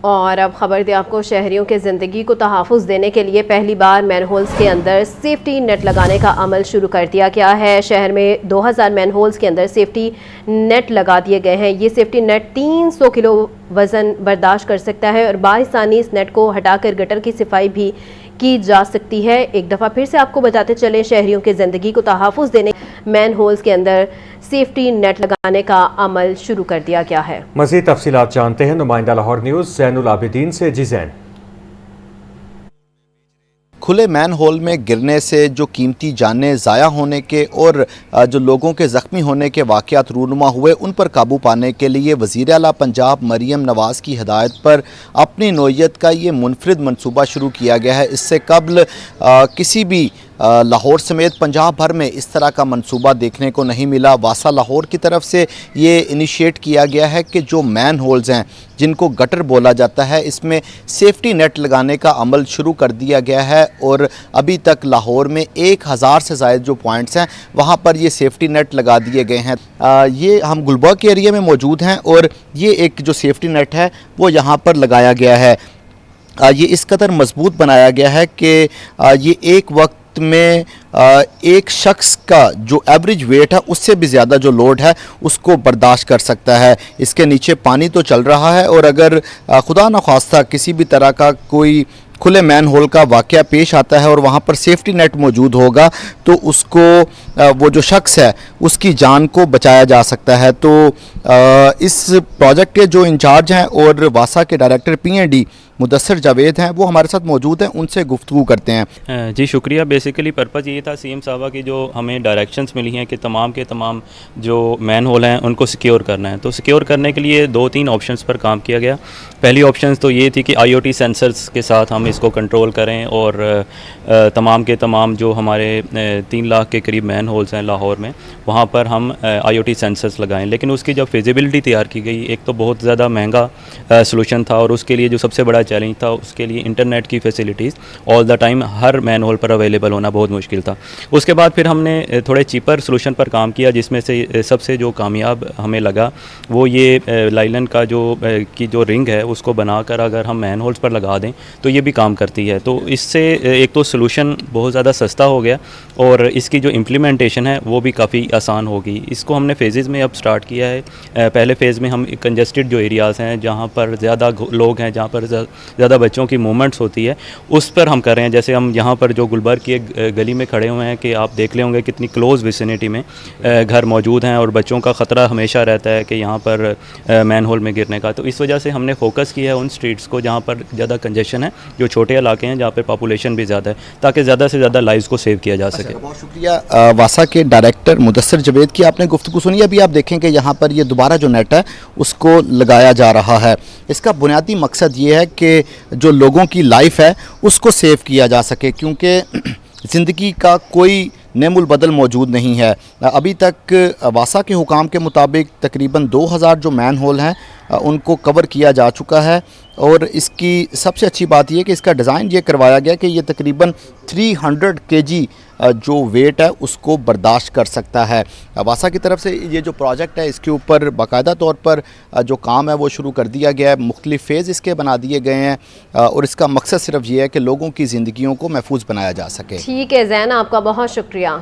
और अब खबर दें आपको, शहरियों के ज़िंदगी को तहफ़्फ़ुज़ देने के लिए पहली बार मैनहोल्स के अंदर सेफ्टी नेट लगाने का अमल शुरू कर दिया गया है। शहर में 2000 मैनहोल्स के अंदर सेफ्टी नेट लगा दिए गए हैं। ये सेफ्टी नेट 300 किलो वज़न बर्दाश्त कर सकता है और बाइसानी इस नेट को हटाकर गटर की सफाई भी की जा सकती है। एक दफ़ा फिर से आपको बताते चलें, शहरियों के ज़िंदगी को तहफ़्फ़ुज़ देने मैनहोल्स के अंदर सेफ्टी नेट लगाने का अमल शुरू कर दिया गया है। मज़ीद तफ़सीलात जानते हैं नुमाइंदा लाहौर न्यूज़ ज़ैनुल आबिदीन से। जी ज़ैन। खुले मैन होल में गिरने से जो कीमती जानें ज़ाया होने के और जो लोगों के ज़ख्मी होने के वाक़यात रूनुमा हुए, उन पर काबू पाने के लिए वज़ीर आला पंजाब मरीम नवाज़ की हिदायत पर अपनी नौइयत का ये मुनफरिद मनसूबा शुरू किया गया है। इससे कबल किसी भी लाहौर समेत पंजाब भर में इस तरह का मंसूबा देखने को नहीं मिला। वासा लाहौर की तरफ से ये इनिशिएट किया गया है कि जो मैन होल्स हैं, जिनको गटर बोला जाता है, इसमें सेफ्टी नेट लगाने का अमल शुरू कर दिया गया है और अभी तक लाहौर में 1000 से ज़ायद जो पॉइंट्स हैं वहाँ पर ये सेफ्टी नेट लगा दिए गए हैं। ये हम गुलबर्ग के एरिया में मौजूद हैं और ये एक जो सेफ्टी नेट है वो यहाँ पर लगाया गया है। ये इस कदर मजबूत बनाया गया है कि ये एक वक्त में एक शख्स का जो एवरेज वेट है उससे भी ज़्यादा जो लोड है उसको बर्दाश्त कर सकता है। इसके नीचे पानी तो चल रहा है और अगर खुदा न ख्वास्ता किसी भी तरह का कोई खुले मैन होल का वाक़या पेश आता है और वहाँ पर सेफ्टी नेट मौजूद होगा तो उसको वो जो शख्स है उसकी जान को बचाया जा सकता है। तो इस प्रोजेक्ट के जो इंचार्ज हैं और वासा के डायरेक्टर PND मुदस्सर जावेद हैं, वो हमारे साथ मौजूद हैं, उनसे गुफ्तगू करते हैं। जी शुक्रिया। बेसिकली पर्पज़ ये था CM साहबा की जो हमें डायरेक्शंस मिली हैं कि तमाम के तमाम जो मैन होल हैं उनको सिक्योर करना है। तो सिक्योर करने के लिए 2-3 ऑप्शंस पर काम किया गया। पहली ऑप्शंस तो ये थी कि IoT सेंसर्स के साथ हम इसको कंट्रोल करें और तमाम के तमाम जो हमारे 3 लाख के करीब मैन होल्स हैं लाहौर में, वहाँ पर हम IoT सेंसर्स लगाएं। लेकिन उसकी जब फिजिबिलिटी तैयार की गई, एक तो बहुत ज़्यादा महंगा सलूशन था और उसके लिए जो सबसे बड़ा चैलेंज था, उसके लिए इंटरनेट की फैसिलिटीज़ ऑल द टाइम हर मैन होल पर अवेलेबल होना बहुत मुश्किल था। उसके बाद फिर हमने थोड़े चीपर सलूशन पर काम किया, जिसमें से सबसे जो कामयाब हमें लगा वो ये लाइलन का की जो रिंग है उसको बनाकर अगर हम मैन होल्स पर लगा दें तो ये भी काम करती है। तो इससे एक तो सलूशन बहुत ज़्यादा सस्ता हो गया और इसकी जो इम्प्लीमेंटेशन है वो भी काफ़ी आसान होगी। इसको हमने फेजेज़ में अब स्टार्ट किया है। पहले फ़ेज़ में हम कंजस्टेड जो एरियाज़ हैं, जहाँ पर ज़्यादा लोग हैं, जहाँ पर ज़्यादा बच्चों की मूवमेंट्स होती है, उस पर हम कर रहे हैं। जैसे हम यहाँ पर जो गुलबर्ग की एक गली में खड़े हुए हैं कि आप देख ले होंगे कितनी क्लोज़ विसिनिटी में घर मौजूद हैं और बच्चों का ख़तरा हमेशा रहता है कि यहाँ पर मैन होल में गिरने का। तो इस वजह से हमने फोकस किया है उन स्ट्रीट्स को जहाँ पर ज़्यादा कंजेशन है, जो छोटे इलाके हैं जहाँ पर पॉपुलेशन भी ज़्यादा है, ताकि ज़्यादा से ज़्यादा लाइव्स को सेव किया जा सके। बहुत शुक्रिया। वासा के डायरेक्टर मुदस्सर जावेद की आपने गुफ्तगू सुनी। अभी आप देखें कि यहाँ पर ये दोबारा जो नेट है उसको लगाया जा रहा है। इसका बुनियादी मकसद ये है कि जो लोगों की लाइफ है उसको सेव किया जा सके, क्योंकि ज़िंदगी का कोई नेमुल बदल मौजूद नहीं है। अभी तक वासा के हुकाम के मुताबिक तकरीबन 2000 जो मैन होल हैं उनको कवर किया जा चुका है और इसकी सबसे अच्छी बात यह कि इसका डिज़ाइन ये करवाया गया कि ये तकरीबन 300 kg जो वेट है उसको बर्दाश्त कर सकता है। वासा की तरफ से ये जो प्रोजेक्ट है इसके ऊपर बाकायदा तौर पर जो काम है वो शुरू कर दिया गया है। मुख्तलिफ फ़ेज़ इसके बना दिए गए हैं और इसका मकसद सिर्फ ये है कि लोगों की ज़िंदगियों को महफूज बनाया जा सके। ठीक है ज़ैन, आपका बहुत शुक्रिया।